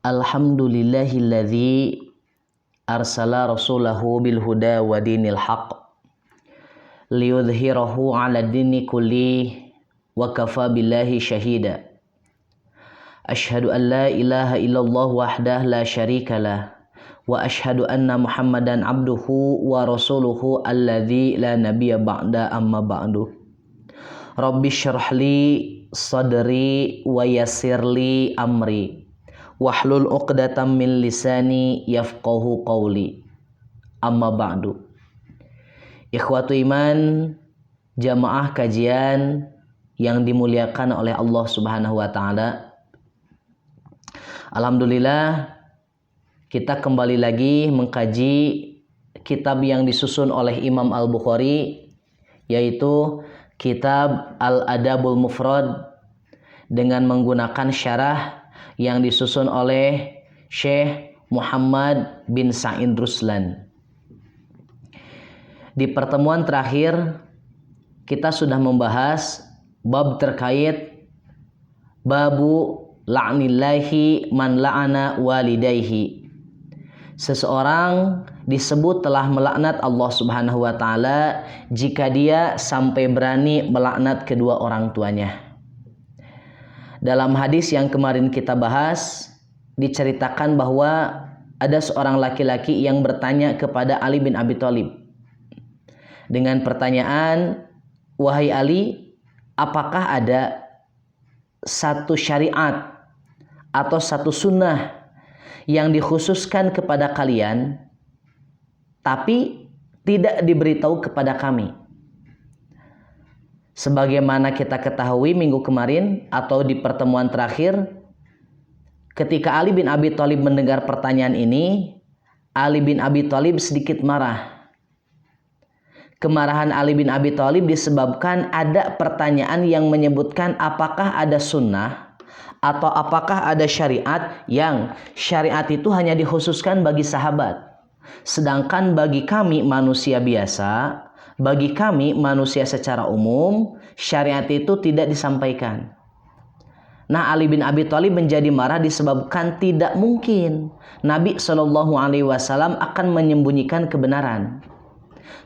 Alhamdulillahilladzi arsala rasulahu bil huda wa dinil haq liyudhhirahu 'ala dini kulli wa kafa billahi syahida. Asyhadu an la ilaha illallah wahdah la syarikalah wa asyhadu anna Muhammadan abduhu wa rasuluhu alladzi la nabiyya ba'da amma ba'du. Rabbi syrah li sadri wa yassir li amri wahlul 'uqdatam min lisani yafqahu qawli. Amma ba'du. Ikhwatu iman, jamaah kajian yang dimuliakan oleh Allah Subhanahu wa taala. Alhamdulillah, kita kembali lagi mengkaji kitab yang disusun oleh Imam Al-Bukhari, yaitu kitab Al-Adabul Mufrad, dengan menggunakan syarah yang disusun oleh Syekh Muhammad bin Sa'id Ruslan. Di pertemuan terakhir kita sudah membahas bab terkait babu la'nillahi man la'ana walidayhi. Seseorang disebut telah melaknat Allah Subhanahu wa taala jika dia sampai berani melaknat kedua orang tuanya. Dalam hadis yang kemarin kita bahas, diceritakan bahwa ada seorang laki-laki yang bertanya kepada Ali bin Abi Thalib dengan pertanyaan, "Wahai Ali, apakah ada satu syariat atau satu sunnah yang dikhususkan kepada kalian tapi tidak diberitahu kepada kami?" Sebagaimana kita ketahui minggu kemarin atau di pertemuan terakhir, ketika Ali bin Abi Thalib mendengar pertanyaan ini, Ali bin Abi Thalib sedikit marah. Kemarahan Ali bin Abi Thalib disebabkan ada pertanyaan yang menyebutkan apakah ada sunnah atau apakah ada syariat yang syariat itu hanya dikhususkan bagi sahabat, sedangkan bagi kami manusia biasa, bagi kami manusia secara umum, syariat itu tidak disampaikan. Nah, Ali bin Abi Thalib menjadi marah disebabkan tidak mungkin Nabi SAW akan menyembunyikan kebenaran.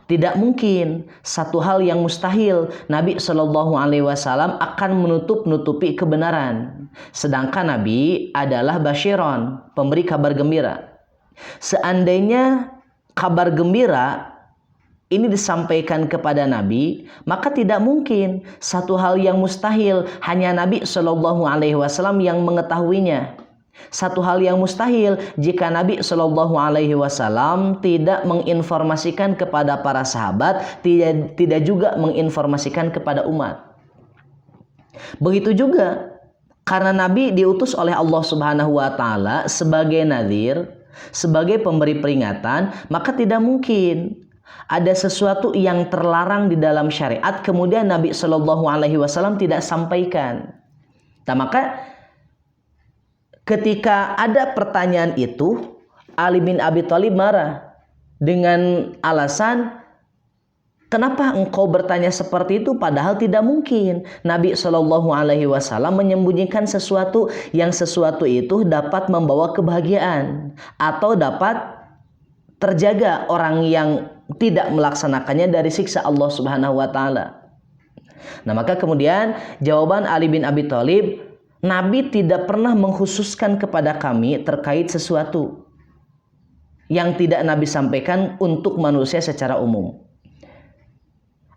Tidak mungkin, satu hal yang mustahil, Nabi SAW akan menutup-nutupi kebenaran. Sedangkan Nabi adalah basyiron, pemberi kabar gembira. Seandainya kabar gembira ini disampaikan kepada Nabi, maka tidak mungkin, satu hal yang mustahil, hanya Nabi SAW yang mengetahuinya. Satu hal yang mustahil jika Nabi SAW tidak menginformasikan kepada para sahabat, tidak juga menginformasikan kepada umat. Begitu juga karena Nabi diutus oleh Allah Subhanahu wa taala sebagai nadhir, sebagai pemberi peringatan, maka tidak mungkin ada sesuatu yang terlarang di dalam syariat kemudian Nabi SAW tidak sampaikan. Nah, maka ketika ada pertanyaan itu, Ali bin Abi Thalib marah dengan alasan, kenapa engkau bertanya seperti itu padahal tidak mungkin Nabi SAW menyembunyikan sesuatu yang sesuatu itu dapat membawa kebahagiaan atau dapat terjaga orang yang tidak melaksanakannya dari siksa Allah Subhanahu wa taala. Nah, maka kemudian jawaban Ali bin Abi Thalib, Nabi tidak pernah mengkhususkan kepada kami terkait sesuatu yang tidak Nabi sampaikan untuk manusia secara umum.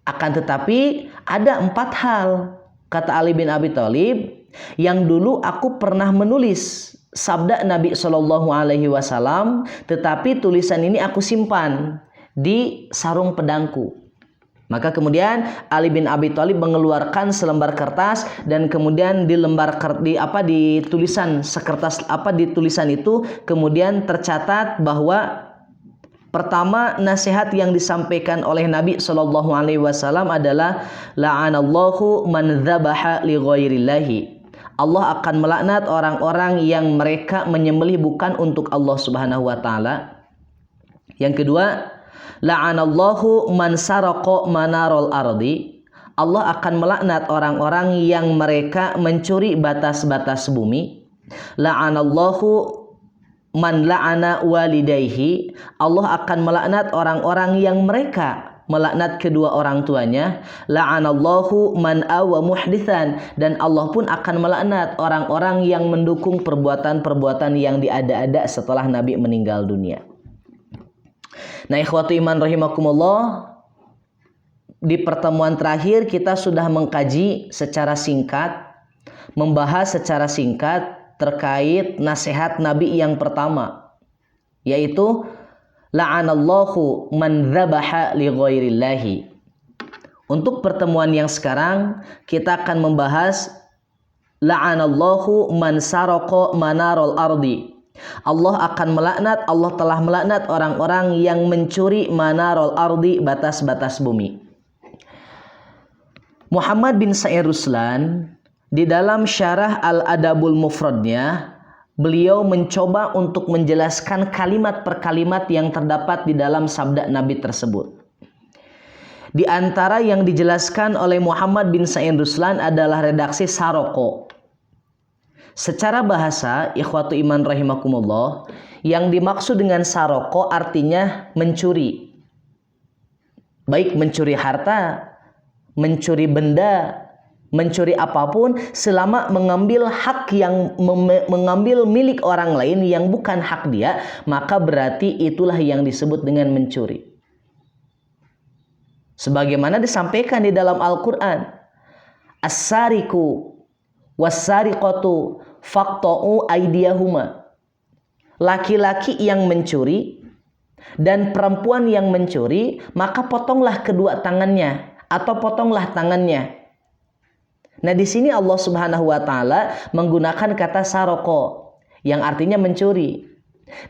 Akan tetapi ada 4 hal, kata Ali bin Abi Thalib, yang dulu aku pernah menulis sabda Nabi SAW, tetapi tulisan ini aku simpan di sarung pedangku. Maka kemudian Ali bin Abi Thalib mengeluarkan selembar kertas dan kemudian di tulisan sekertas di tulisan itu kemudian tercatat bahwa pertama nasihat yang disampaikan oleh Nabi SAW adalah la'anallahu man dzabaha li ghairillahi. Allah akan melaknat orang-orang yang mereka menyembelih bukan untuk Allah Subhanahu wa taala. Yang kedua, la'anallahu man saraqa manarul ardi. Allah akan melaknat orang-orang yang mereka mencuri batas-batas bumi. La'anallahu man la'ana walidayhi, Allah akan melaknat orang-orang yang mereka melaknat kedua orang tuanya. La'anallahu man awa muhditsan, dan Allah pun akan melaknat orang-orang yang mendukung perbuatan-perbuatan yang diada-ada setelah Nabi meninggal dunia. Nah, ikhwatu iman rahimakumullah, di pertemuan terakhir kita sudah mengkaji secara singkat, membahas secara singkat terkait nasihat Nabi yang pertama, yaitu la'anallahu man dzabaha li ghairillahi. Untuk pertemuan yang sekarang kita akan membahas la'anallahu man saraqa manarul ardi. Allah akan melaknat, Allah telah melaknat orang-orang yang mencuri manarul ardi, batas-batas bumi. Muhammad bin Sa'id Ruslan di dalam syarah Al-Adabul Mufradnya, beliau mencoba untuk menjelaskan kalimat per kalimat yang terdapat di dalam sabda Nabi tersebut. Di antara yang dijelaskan oleh Muhammad bin Sa'id Ruslan adalah redaksi saroko. Secara bahasa, ikhwatu iman rahimakumullah, yang dimaksud dengan saroko artinya mencuri. Baik mencuri harta, mencuri benda, mencuri apapun, selama mengambil hak yang mengambil milik orang lain yang bukan hak dia, maka berarti itulah yang disebut dengan mencuri. Sebagaimana disampaikan di dalam Al-Qur'an, as-sariqu was-sariqatu faqta'u aydiyahuma. Laki-laki yang mencuri dan perempuan yang mencuri, maka potonglah kedua tangannya atau potonglah tangannya. Nah, di sini Allah Subhanahu wa taala menggunakan kata saroko yang artinya mencuri.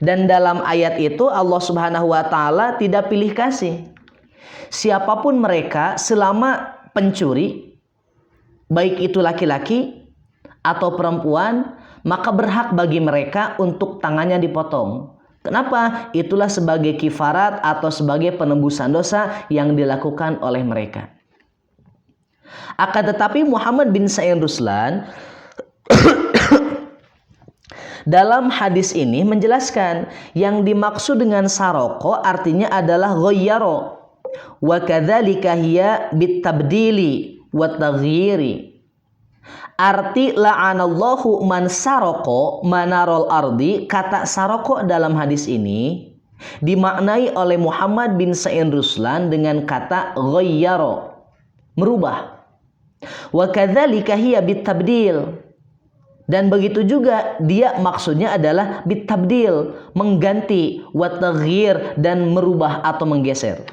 Dan dalam ayat itu Allah Subhanahu wa taala tidak pilih kasih. Siapapun mereka selama pencuri, baik itu laki-laki atau perempuan, maka berhak bagi mereka untuk tangannya dipotong. Kenapa? Itulah sebagai kifarat atau sebagai penembusan dosa yang dilakukan oleh mereka. Akan tetapi Muhammad bin Sa'id Ruslan dalam hadis ini menjelaskan yang dimaksud dengan saroko artinya adalah ghayyaro, wa kadzalika hiya bitabdili wa taghyiri. Arti la'anallahu man saroko manarul ardi, kata saroko dalam hadis ini dimaknai oleh Muhammad bin Sa'id Ruslan dengan kata ghayyaro, merubah. Wa kadzalika hiya bitabdil, dan begitu juga dia maksudnya adalah bitabdil, mengganti, wa taghyir, dan merubah atau menggeser.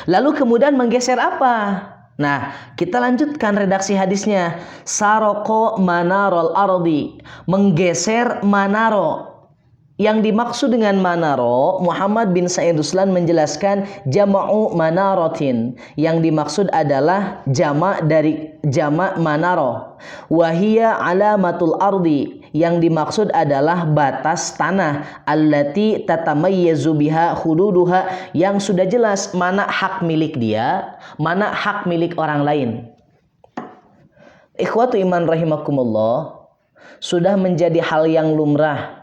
Lalu kemudian menggeser apa? Nah, kita lanjutkan redaksi hadisnya. Saroko manarol ardi, menggeser manaro. Yang dimaksud dengan manaro, Muhammad bin Sa'id Ruslan menjelaskan jama'u manarotin. Yang dimaksud adalah jama' dari jama' manaro. Wahia alamatul ardi. Yang dimaksud adalah batas tanah. Allati tatamayyazu biha hududuha, yang sudah jelas mana hak milik dia, mana hak milik orang lain. Ikhwatu iman rahimakumullah, sudah menjadi hal yang lumrah,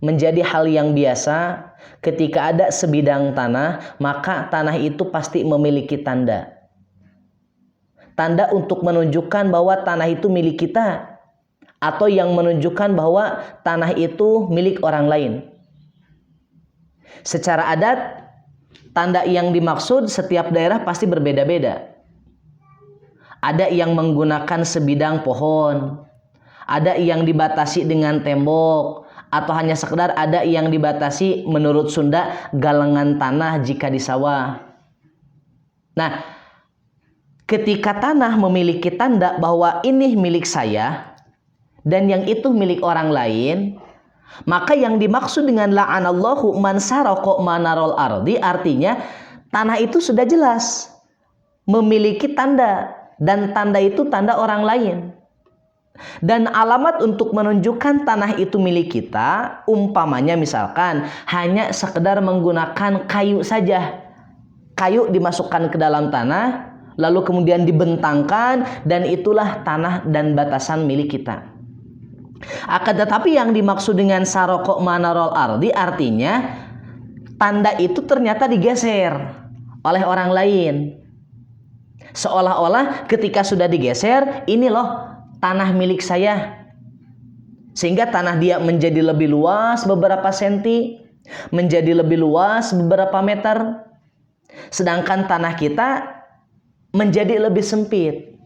menjadi hal yang biasa ketika ada sebidang tanah, maka tanah itu pasti memiliki tanda. Tanda untuk menunjukkan bahwa tanah itu milik kita, atau yang menunjukkan bahwa tanah itu milik orang lain. Secara adat, tanda yang dimaksud setiap daerah pasti berbeda-beda. Ada yang menggunakan sebidang pohon, ada yang dibatasi dengan tembok, atau hanya sekedar ada yang dibatasi menurut Sunda galengan tanah jika di sawah. Nah, ketika tanah memiliki tanda bahwa ini milik saya dan yang itu milik orang lain, maka yang dimaksud dengan la'anallahu man saraqo manarul ardi artinya tanah itu sudah jelas memiliki tanda, dan tanda itu tanda orang lain. Dan alamat untuk menunjukkan tanah itu milik kita, umpamanya misalkan hanya sekedar menggunakan kayu saja. Kayu dimasukkan ke dalam tanah, lalu kemudian dibentangkan, dan itulah tanah dan batasan milik kita. Akan tetapi yang dimaksud dengan saroko manarol ardi artinya tanda itu ternyata digeser oleh orang lain. Seolah-olah ketika sudah digeser, ini loh tanah milik saya. Sehingga tanah dia menjadi lebih luas beberapa senti, menjadi lebih luas beberapa meter. Sedangkan tanah kita menjadi lebih sempit.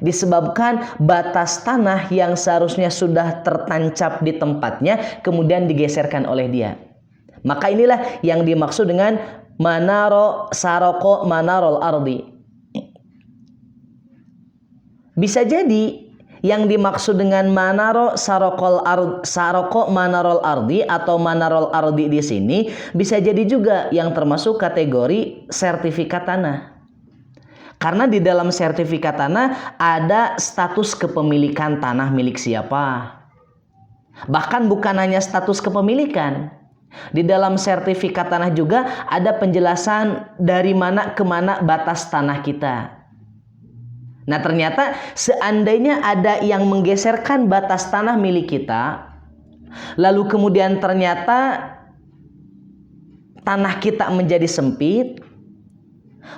Disebabkan batas tanah yang seharusnya sudah tertancap di tempatnya kemudian digeserkan oleh dia. Maka inilah yang dimaksud dengan manaro saroko manarol ardi. Bisa jadi yang dimaksud dengan manaro saroko manarol ardi atau manarol ardi di sini bisa jadi juga yang termasuk kategori sertifikat tanah. Karena di dalam sertifikat tanah ada status kepemilikan tanah milik siapa. Bahkan bukan hanya status kepemilikan. Di dalam sertifikat tanah juga ada penjelasan dari mana ke mana batas tanah kita. Nah ternyata seandainya ada yang menggeserkan batas tanah milik kita, lalu kemudian ternyata tanah kita menjadi sempit,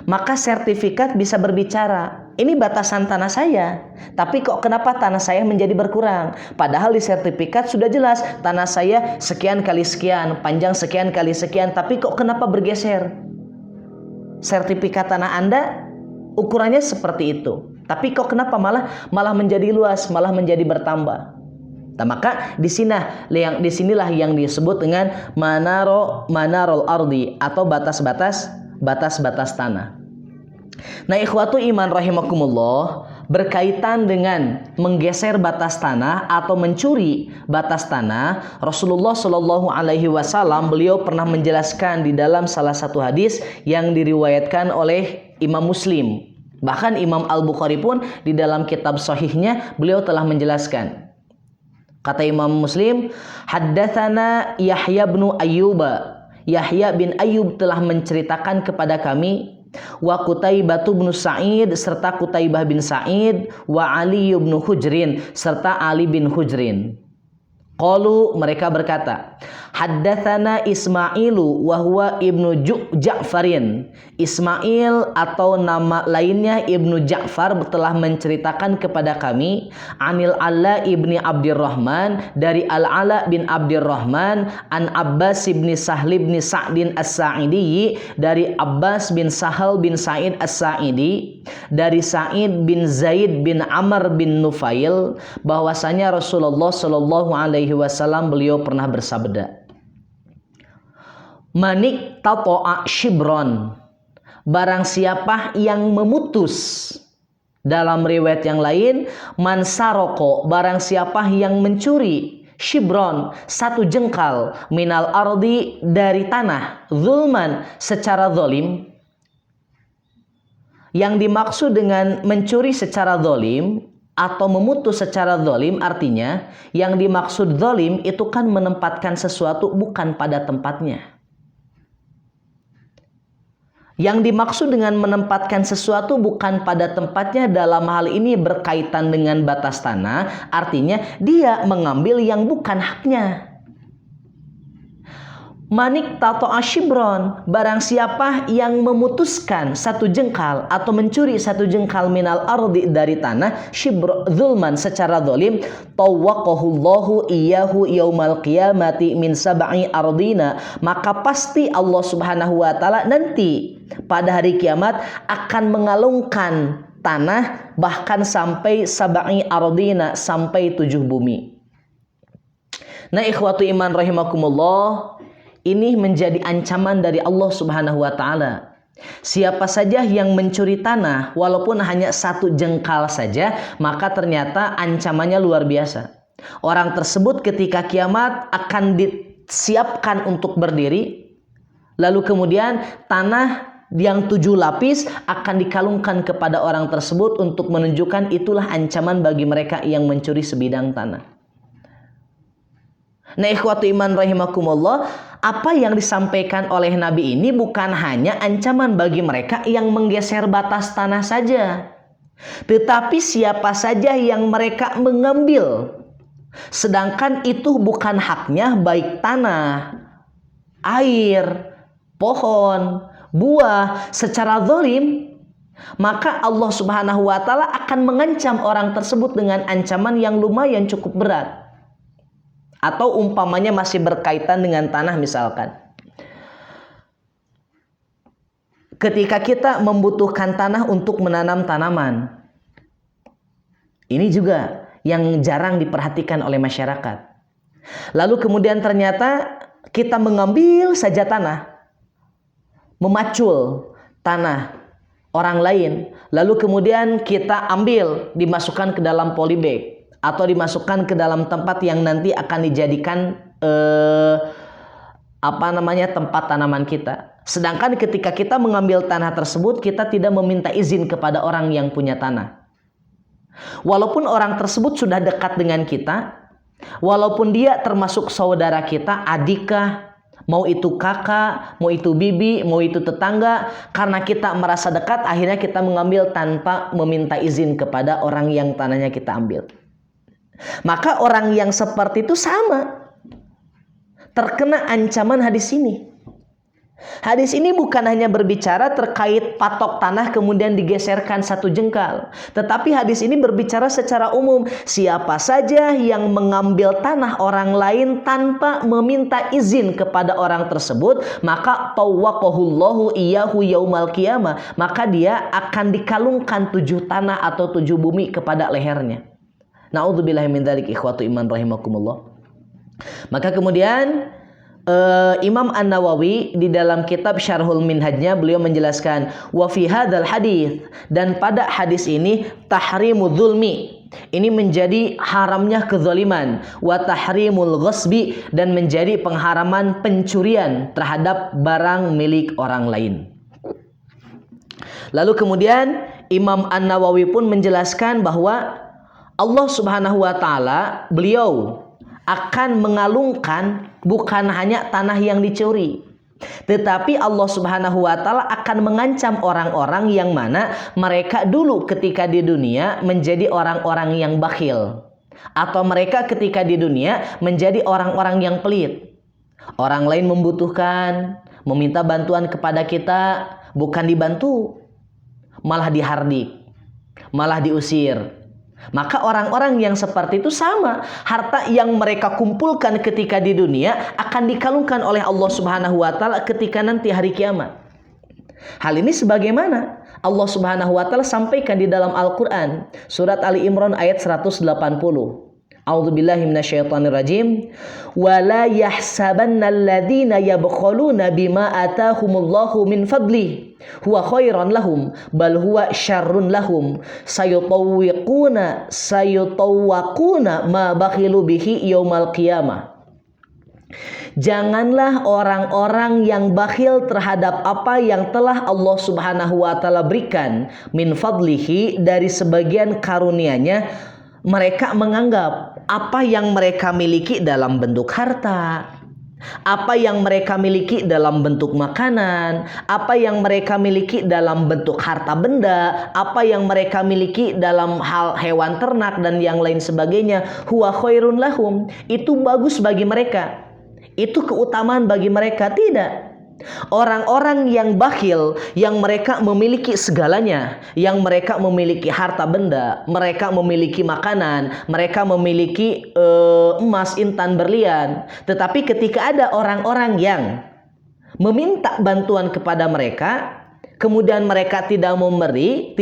maka sertifikat bisa berbicara, ini batasan tanah saya, tapi kok kenapa tanah saya menjadi berkurang? Padahal di sertifikat sudah jelas tanah saya sekian kali sekian, panjang sekian kali sekian, tapi kok kenapa bergeser? Sertifikat tanah Anda ukurannya seperti itu, tapi kok kenapa malah menjadi luas, malah menjadi bertambah. Nah, maka disinilah yang disebut dengan manarol ardi atau batas-batas tanah. Nah, ikhwatu iman rahimakumullah, berkaitan dengan menggeser batas tanah atau mencuri batas tanah, Rasulullah Shallallahu Alaihi Wasallam beliau pernah menjelaskan di dalam salah satu hadis yang diriwayatkan oleh Imam Muslim. Bahkan Imam Al-Bukhari pun di dalam kitab sahihnya beliau telah menjelaskan. Kata Imam Muslim, haddatsana Yahya bin Ayyub. Yahya bin Ayyub telah menceritakan kepada kami, wa Qutaibah bin Sa'id serta Qutaibah bin Sa'id, wa Ali bin Hujrin serta Ali bin Hujrin. Qalu, mereka berkata, haddatsana Ismailu wa huwa ibnu Ja'farin. Ismail atau nama lainnya Ibnu Ja'far telah menceritakan kepada kami anil Ala ibni Abdirrahman, dari Al-Ala bin Abdirrahman, an Abbas bin Sahl bin Sa'din As-Sa'idi, dari Abbas bin Sahal bin Sa'id As-Sa'idi, dari Sa'id bin Zaid bin Amr bin Nufail, bahwasanya Rasulullah Shallallahu Alaihi Wasallam beliau pernah bersabda, manik tato'a shibron, barang siapa yang memutus. Dalam riwayat yang lain, mansaroko, barang siapa yang mencuri, shibron, satu jengkal, minal ardi, dari tanah, zulman, secara zalim. Yang dimaksud dengan mencuri secara zalim atau memutus secara zalim artinya yang dimaksud zalim itu kan menempatkan sesuatu bukan pada tempatnya. Yang dimaksud dengan menempatkan sesuatu bukan pada tempatnya dalam hal ini berkaitan dengan batas tanah, artinya dia mengambil yang bukan haknya. Manik tato ashibron, barang siapa yang memutuskan satu jengkal atau mencuri satu jengkal minal ardi, dari tanah, shibro zulman, secara zalim, tawwaqahullahu iyyahu yaumal qiyamati min sab'i ardina, maka pasti Allah Subhanahu wa taala nanti pada hari kiamat akan mengalungkan tanah bahkan sampai sab'i ardina, sampai 7 bumi. Nah, ikhwatu iman rahimakumullah, ini menjadi ancaman dari Allah Subhanahu wa taala. Siapa saja yang mencuri tanah walaupun hanya satu jengkal saja, maka ternyata ancamannya luar biasa. Orang tersebut ketika kiamat akan disiapkan untuk berdiri, lalu kemudian tanah yang 7 lapis akan dikalungkan kepada orang tersebut untuk menunjukkan itulah ancaman bagi mereka yang mencuri sebidang tanah. Nah, ikhwatu iman rahimakumullah, apa yang disampaikan oleh Nabi ini bukan hanya ancaman bagi mereka yang menggeser batas tanah saja, tetapi siapa saja yang mereka mengambil sedangkan itu bukan haknya baik tanah, air, pohon, buah secara zalim, maka Allah Subhanahu wa taala akan mengancam orang tersebut dengan ancaman yang lumayan cukup berat. Atau umpamanya masih berkaitan dengan tanah misalkan. Ketika kita membutuhkan tanah untuk menanam tanaman, ini juga yang jarang diperhatikan oleh masyarakat. Lalu kemudian ternyata kita mengambil saja tanah, memacul tanah orang lain, lalu kemudian kita ambil, dimasukkan ke dalam polybag atau dimasukkan ke dalam tempat yang nanti akan dijadikan tempat tanaman kita. Sedangkan ketika kita mengambil tanah tersebut, kita tidak meminta izin kepada orang yang punya tanah. Walaupun orang tersebut sudah dekat dengan kita, walaupun dia termasuk saudara kita, adikah, mau itu kakak, mau itu bibi, mau itu tetangga, karena kita merasa dekat, akhirnya kita mengambil tanpa meminta izin kepada orang yang tanahnya kita ambil. Maka orang yang seperti itu sama terkena ancaman hadis ini. Hadis ini bukan hanya berbicara terkait patok tanah kemudian digeserkan satu jengkal, tetapi hadis ini berbicara secara umum, siapa saja yang mengambil tanah orang lain tanpa meminta izin kepada orang tersebut, maka tawwaqahullahu iyyahu yaumal qiyamah, maka dia akan dikalungkan 7 tanah atau 7 bumi kepada lehernya. Na'udzubillahi min dzalik, ikhwatu iman rahimakumullah. Maka kemudian Imam An-Nawawi di dalam kitab Syarhul Minhajnya beliau menjelaskan wa fi hadzal hadis, dan pada hadis ini tahrimudz zulmi, ini menjadi haramnya kezaliman, wa tahrimul ghasbi, dan menjadi pengharaman pencurian terhadap barang milik orang lain. Lalu kemudian Imam An-Nawawi pun menjelaskan bahwa Allah Subhanahu wa taala beliau akan mengalungkan bukan hanya tanah yang dicuri, tetapi Allah Subhanahu wa taala akan mengancam orang-orang yang mana mereka dulu ketika di dunia menjadi orang-orang yang bakhil, atau mereka ketika di dunia menjadi orang-orang yang pelit. Orang lain membutuhkan, meminta bantuan kepada kita, bukan dibantu, malah dihardik, malah diusir. Maka orang-orang yang seperti itu sama, harta yang mereka kumpulkan ketika di dunia akan dikalungkan oleh Allah Subhanahu wa taala ketika nanti hari kiamat. Hal ini sebagaimana Allah Subhanahu wa taala sampaikan di dalam Al-Qur'an surat Ali Imran ayat 180. A'udzubillahi minasyaitonirrajim. Wala yahsabannal ladzina yabkhuluna bima atahumullahu min fadlihi huwa khairan lahum bal huwa syarrun lahum sayutawwaquna ma bakhilu bihi yaumal qiyamah. Janganlah orang-orang yang bakhil terhadap apa yang telah Allah Subhanahu wa taala berikan min fadlihi, dari sebagian karunia-Nya, mereka menganggap apa yang mereka miliki dalam bentuk harta, apa yang mereka miliki dalam bentuk makanan, apa yang mereka miliki dalam bentuk harta benda, apa yang mereka miliki dalam hal hewan ternak dan yang lain sebagainya, huwa khairun lahum, itu bagus bagi mereka, itu keutamaan bagi mereka. Tidak. Orang-orang yang bakhil, yang mereka memiliki segalanya, yang mereka memiliki harta benda, mereka memiliki makanan, mereka memiliki emas, intan, berlian, tetapi ketika ada orang-orang yang meminta bantuan kepada mereka, kemudian mereka tidak mau memberi,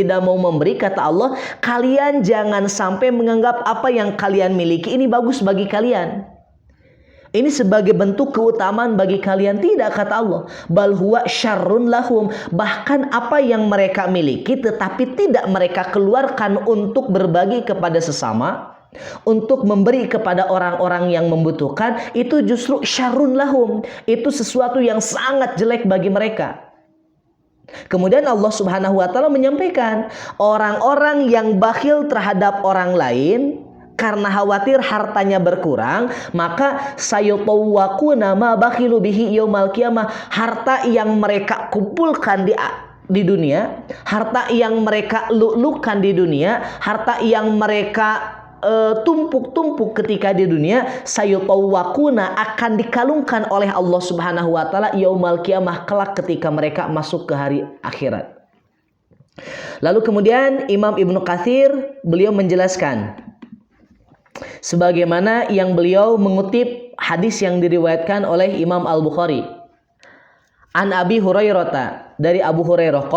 kata Allah, kalian jangan sampai menganggap apa yang kalian miliki ini bagus bagi kalian, ini sebagai bentuk keutamaan bagi kalian. Tidak, kata Allah. Bal huwa syarrun lahum. Bahkan apa yang mereka miliki tetapi tidak mereka keluarkan untuk berbagi kepada sesama, untuk memberi kepada orang-orang yang membutuhkan, itu justru syarrun lahum. Itu sesuatu yang sangat jelek bagi mereka. Kemudian Allah Subhanahu wa taala menyampaikan, orang-orang yang bakhil terhadap orang lain karena khawatir hartanya berkurang, maka sayutawwaquna ma bakhilu bihi yaumal qiyamah, harta yang mereka kumpulkan di dunia, harta yang mereka lulukan di dunia, harta yang mereka tumpuk-tumpuk ketika di dunia, sayutawwaquna, akan dikalungkan oleh Allah Subhanahu wa taala yaumal qiyamah, kelak ketika mereka masuk ke hari akhirat. Lalu kemudian Imam Ibnu Katsir beliau menjelaskan sebagaimana yang beliau mengutip hadis yang diriwayatkan oleh Imam Al-Bukhari. An Abi Hurairah, dari Abu Hurairah,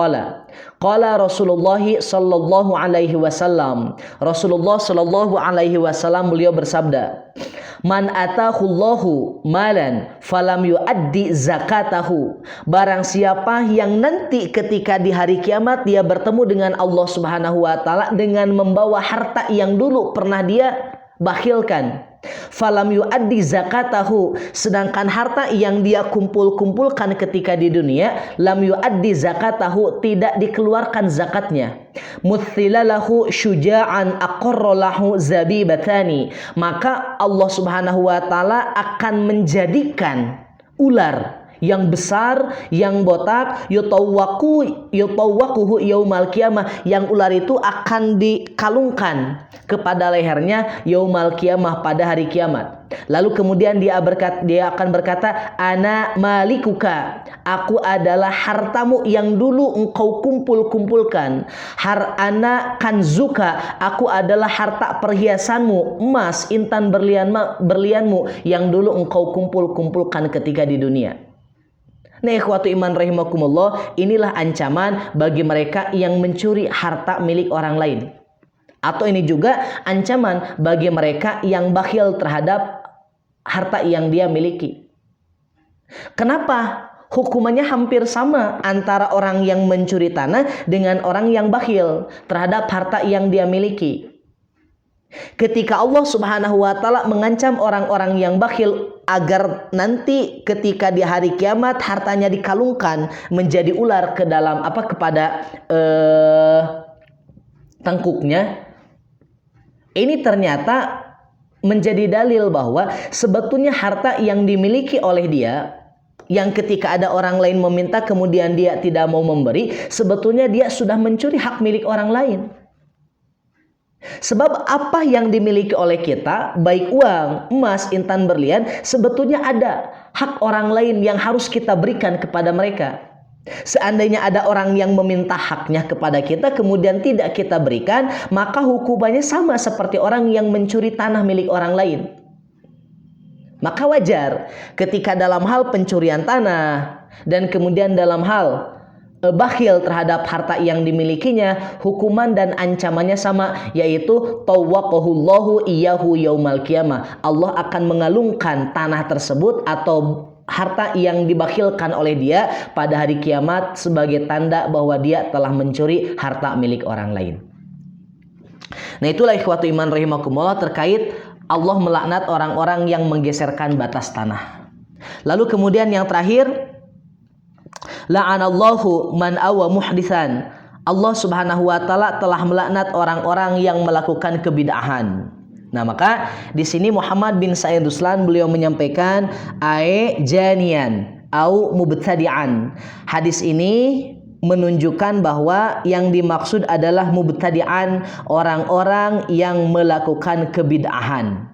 qala Rasulullah sallallahu alaihi wasallam, Rasulullah sallallahu alaihi wasallam beliau bersabda, man atahullahu malan falam yuaddi zakatahu, barang siapa yang nanti ketika di hari kiamat dia bertemu dengan Allah Subhanahu wa taala dengan membawa harta yang dulu pernah dia bakhilkan, falam yuaddi zakatahu, sedangkan harta yang dia kumpulkan ketika di dunia, lam yuaddi zakatahu, tidak dikeluarkan zakatnya, muthilalahu syuja'an aqarralahu zabibatani, maka Allah Subhanahu wa taala akan menjadikan ular yang besar, yang botak, yutawwaquhu yaumal qiyamah, yang ular itu akan dikalungkan kepada lehernya yaumal qiyamah, pada hari kiamat. Lalu kemudian dia akan berkata, ana malikuka, aku adalah hartamu yang dulu engkau kumpulkan. Ana kanzuka, aku adalah harta perhiasanmu, emas, intan, berlianmu yang dulu engkau kumpulkan ketika di dunia. Nah, ikhwatu iman rahimakumullah, inilah ancaman bagi mereka yang mencuri harta milik orang lain. Atau ini juga ancaman bagi mereka yang bakhil terhadap harta yang dia miliki. Kenapa? Hukumannya hampir sama antara orang yang mencuri tanah dengan orang yang bakhil terhadap harta yang dia miliki. Ketika Allah Subhanahu wa taala mengancam orang-orang yang bakhil agar nanti ketika di hari kiamat hartanya dikalungkan menjadi ular ke dalam kepada tengkuknya, ini ternyata menjadi dalil bahwa sebetulnya harta yang dimiliki oleh dia, yang ketika ada orang lain meminta kemudian dia tidak mau memberi, sebetulnya dia sudah mencuri hak milik orang lain. Sebab apa yang dimiliki oleh kita, baik uang, emas, intan, berlian, sebetulnya ada hak orang lain yang harus kita berikan kepada mereka. Seandainya ada orang yang meminta haknya kepada kita kemudian tidak kita berikan, maka hukumannya sama seperti orang yang mencuri tanah milik orang lain. Maka wajar ketika dalam hal pencurian tanah dan kemudian dalam hal bakhil terhadap harta yang dimilikinya, hukuman dan ancamannya sama, yaitu tawwaqahullahu iyyahu yaumal qiyamah. Allah akan mengalungkan tanah tersebut atau harta yang dibakhilkan oleh dia pada hari kiamat sebagai tanda bahwa dia telah mencuri harta milik orang lain. Nah, itulah ikhwatu iman rahimakumullah terkait Allah melaknat orang-orang yang menggeserkan batas tanah. Lalu kemudian yang terakhir, la'anallahu man awa muhditsan. Allah Subhanahu wa taala telah melaknat orang-orang yang melakukan kebid'ahan. Nah, maka di sini Muhammad bin Sa'id Ruslan beliau menyampaikan janian au mubtadi'an. Hadis ini menunjukkan bahwa yang dimaksud adalah mubtadi'an, orang-orang yang melakukan kebid'ahan.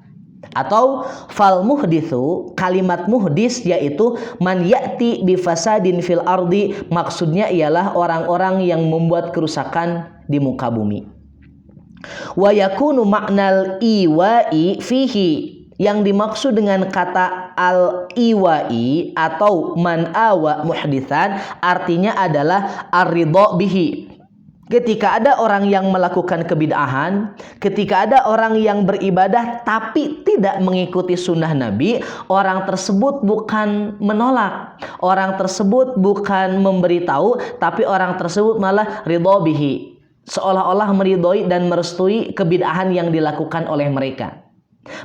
Atau fal muhditsu, kalimat muhdis yaitu man ya'ti bi fasadin fil ardi, maksudnya ialah orang-orang yang membuat kerusakan di muka bumi. Wa yakunu ma'nal iwa'i fihi, yang dimaksud dengan kata al-iwa'i atau man awa muhditsan artinya adalah ar-ridha bihi. Ketika ada orang yang melakukan kebid'ahan, ketika ada orang yang beribadah tapi tidak mengikuti sunnah Nabi, orang tersebut bukan menolak, orang tersebut bukan memberitahu, tapi orang tersebut malah ridha bihi, seolah-olah meridhoi dan merestui kebid'ahan yang dilakukan oleh mereka.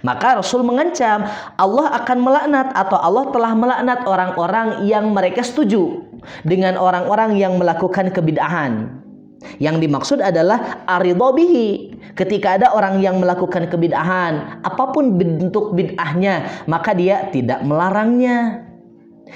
Maka Rasul mengancam Allah akan melaknat atau Allah telah melaknat orang-orang yang mereka setuju dengan orang-orang yang melakukan kebid'ahan. Yang dimaksud adalah aridha bihi. Ketika ada orang yang melakukan kebid'ahan, apapun bentuk bid'ahnya, maka dia tidak melarangnya,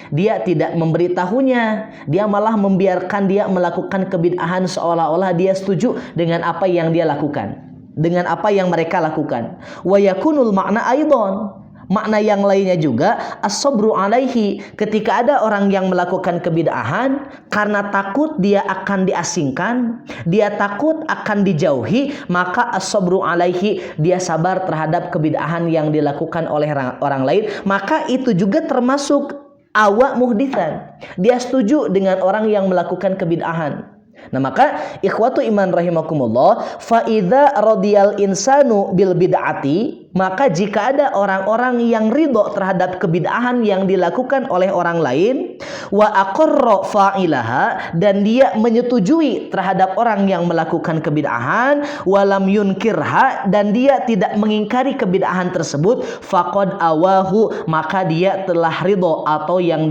dia tidak memberitahunya, dia malah membiarkan dia melakukan kebid'ahan seolah-olah dia setuju dengan apa yang dia lakukan. dengan apa yang mereka lakukan. Wa yakunul makna aidon. Makna yang lainnya juga as-sabru alaihi, ketika ada orang yang melakukan kebid'ahan karena takut dia akan diasingkan, dia takut akan dijauhi, maka as-sabru alaihi, dia sabar terhadap kebid'ahan yang dilakukan oleh orang lain, maka itu juga termasuk awak muhditsan. Dia setuju dengan orang yang melakukan kebid'ahan. Nah, maka ikhwatu iman rahimakumullah, fa idza radiyal insanu bil bid'ati, maka jika ada orang-orang yang ridho terhadap kebid'ahan yang dilakukan oleh orang lain, wa aqarra fa'ilaha, dan dia menyetujui terhadap orang yang melakukan kebid'ahan, wa lam yunkirha, dan dia tidak mengingkari kebid'ahan tersebut, faqad awahu, maka dia telah ridho atau yang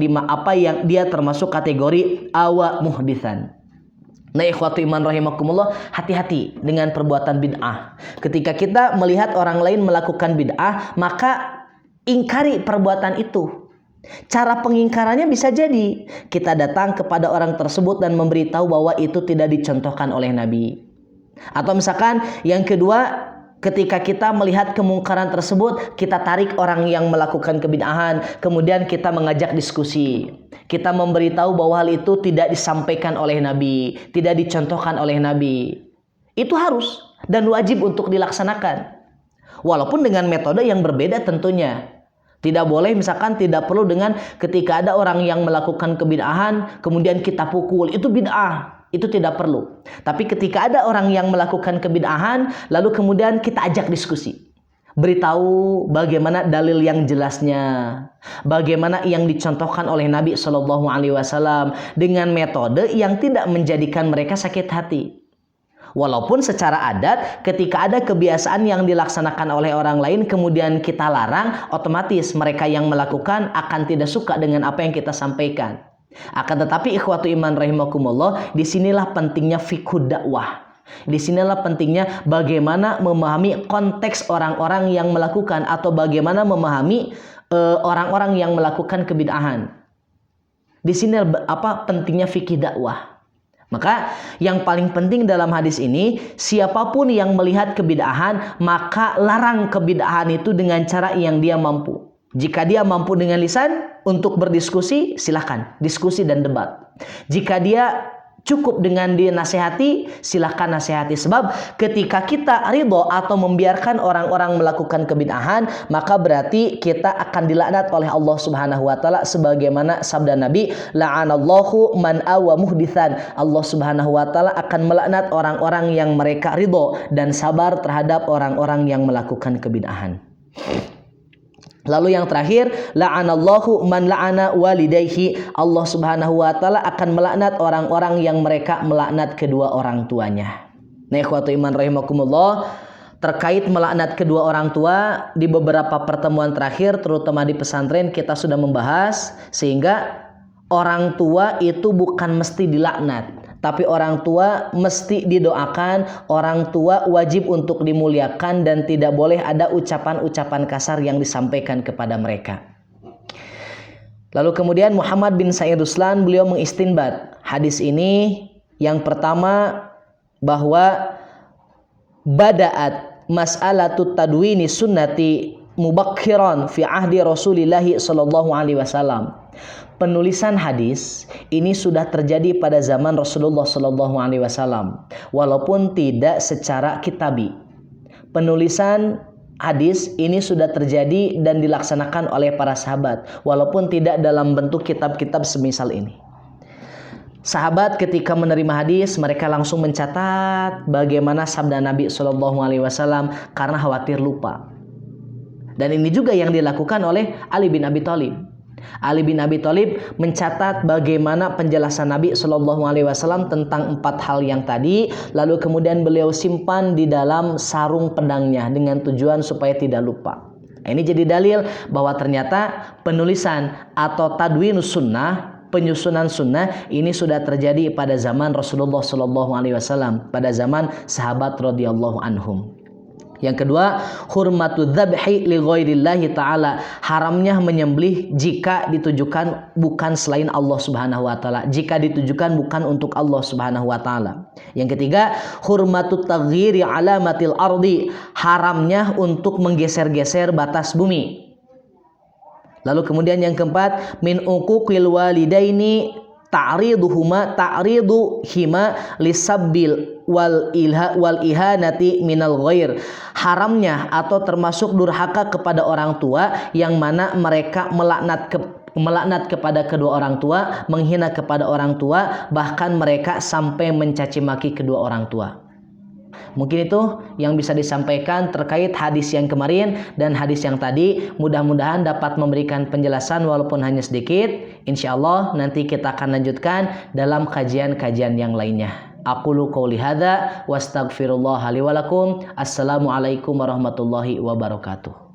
dia termasuk kategori awa muhditsan. Nah, ikhwatu iman rahimakumullah, hati-hati dengan perbuatan bid'ah. Ketika kita melihat orang lain melakukan bid'ah, maka ingkari perbuatan itu. Cara pengingkarannya bisa jadi kita datang kepada orang tersebut dan memberitahu bahwa itu tidak dicontohkan oleh Nabi. Atau misalkan yang kedua, ketika kita melihat kemungkaran tersebut, kita tarik orang yang melakukan kebid'ahan, kemudian kita mengajak diskusi. Kita memberitahu bahwa hal itu tidak disampaikan oleh Nabi, tidak dicontohkan oleh Nabi. Itu harus dan wajib untuk dilaksanakan. Walaupun dengan metode yang berbeda tentunya. Tidak boleh, misalkan tidak perlu dengan ketika ada orang yang melakukan kebid'ahan, kemudian kita pukul, itu bid'ah. Itu tidak perlu. Tapi ketika ada orang yang melakukan kebid'ahan, lalu kemudian kita ajak diskusi. Beritahu bagaimana dalil yang jelasnya, bagaimana yang dicontohkan oleh Nabi Shallallahu Alaihi Wasallam dengan metode yang tidak menjadikan mereka sakit hati. Walaupun secara adat ketika ada kebiasaan yang dilaksanakan oleh orang lain kemudian kita larang, otomatis mereka yang melakukan akan tidak suka dengan apa yang kita sampaikan. Akan tetapi ikhwatu iman rahimakumullah, disinilah pentingnya fiqh dakwah. Disinilah pentingnya bagaimana memahami konteks orang-orang yang melakukan atau bagaimana memahami orang-orang yang melakukan kebid'ahan. Di sini pentingnya fikih dakwah. Maka yang paling penting dalam hadis ini, siapapun yang melihat kebid'ahan, maka larang kebid'ahan itu dengan cara yang dia mampu. Jika dia mampu dengan lisan untuk berdiskusi, silakan diskusi dan debat. Jika dia cukup dengan dinasehati, silahkan nasihati. Sebab ketika kita ridho atau membiarkan orang-orang melakukan kebid'ahan, maka berarti kita akan dilaknat oleh Allah Subhanahu wa taala sebagaimana sabda Nabi, la'anallahu man awa muhditsan. Allah Subhanahu wa taala akan melaknat orang-orang yang mereka ridho dan sabar terhadap orang-orang yang melakukan kebid'ahan. Lalu yang terakhir, la'anallahu man la'ana walidayhi. Allah Subhanahu wa taala akan melaknat orang-orang yang mereka melaknat kedua orang tuanya. Nah, ikhwatu iman rahimakumullah, terkait melaknat kedua orang tua, di beberapa pertemuan terakhir terutama di pesantren kita sudah membahas, sehingga orang tua itu bukan mesti dilaknat, tapi orang tua mesti didoakan, orang tua wajib untuk dimuliakan dan tidak boleh ada ucapan-ucapan kasar yang disampaikan kepada mereka. Lalu kemudian Muhammad bin Sa'id Ruslan, beliau mengistinbat hadis ini yang pertama bahwa bada'at mas'alatut tadwini sunnati mubakhiran fi ahdi Rasulillahi sallallahu alaihi wasallam. Penulisan hadis ini sudah terjadi pada zaman Rasulullah Sallallahu Alaihi Wasallam, walaupun tidak secara kitabi. Penulisan hadis ini sudah terjadi dan dilaksanakan oleh para sahabat, walaupun tidak dalam bentuk kitab-kitab semisal ini. Sahabat ketika menerima hadis, mereka langsung mencatat bagaimana sabda Nabi Sallallahu Alaihi Wasallam karena khawatir lupa. Dan ini juga yang dilakukan oleh Ali bin Abi Thalib. Ali bin Abi Thalib mencatat bagaimana penjelasan Nabi Shallallahu Alaihi Wasallam tentang 4 hal yang tadi, lalu kemudian beliau simpan di dalam sarung pedangnya dengan tujuan supaya tidak lupa. Ini jadi dalil bahwa ternyata penulisan atau tadwinus sunnah, penyusunan sunnah ini sudah terjadi pada zaman Rasulullah Shallallahu Alaihi Wasallam, pada zaman sahabat radhiyallahu anhum. Yang kedua, hurmatu dzabhi li ghairillahi ta'ala, haramnya menyembelih jika ditujukan bukan selain Allah Subhanahu wa taala, jika ditujukan bukan untuk Allah Subhanahu wa taala. Yang ketiga, hurmatu taghyiri alamatil ardi, haramnya untuk menggeser-geser batas bumi. Lalu kemudian yang keempat, min uquqil walidaini ta'ridu hima lisabbil wal ihanati minal ghair, haramnya atau termasuk durhaka kepada orang tua yang mana mereka melaknat kepada kedua orang tua, menghina kepada orang tua, bahkan mereka sampai mencaci maki kedua orang tua. Mungkin itu yang bisa disampaikan terkait hadis yang kemarin dan hadis yang tadi. Mudah-mudahan dapat memberikan penjelasan walaupun hanya sedikit. Insya Allah nanti kita akan lanjutkan dalam kajian-kajian yang lainnya. Aqulu qouli hadza wastaghfirullah li wa lakum. Assalamualaikum warahmatullahi wabarakatuh.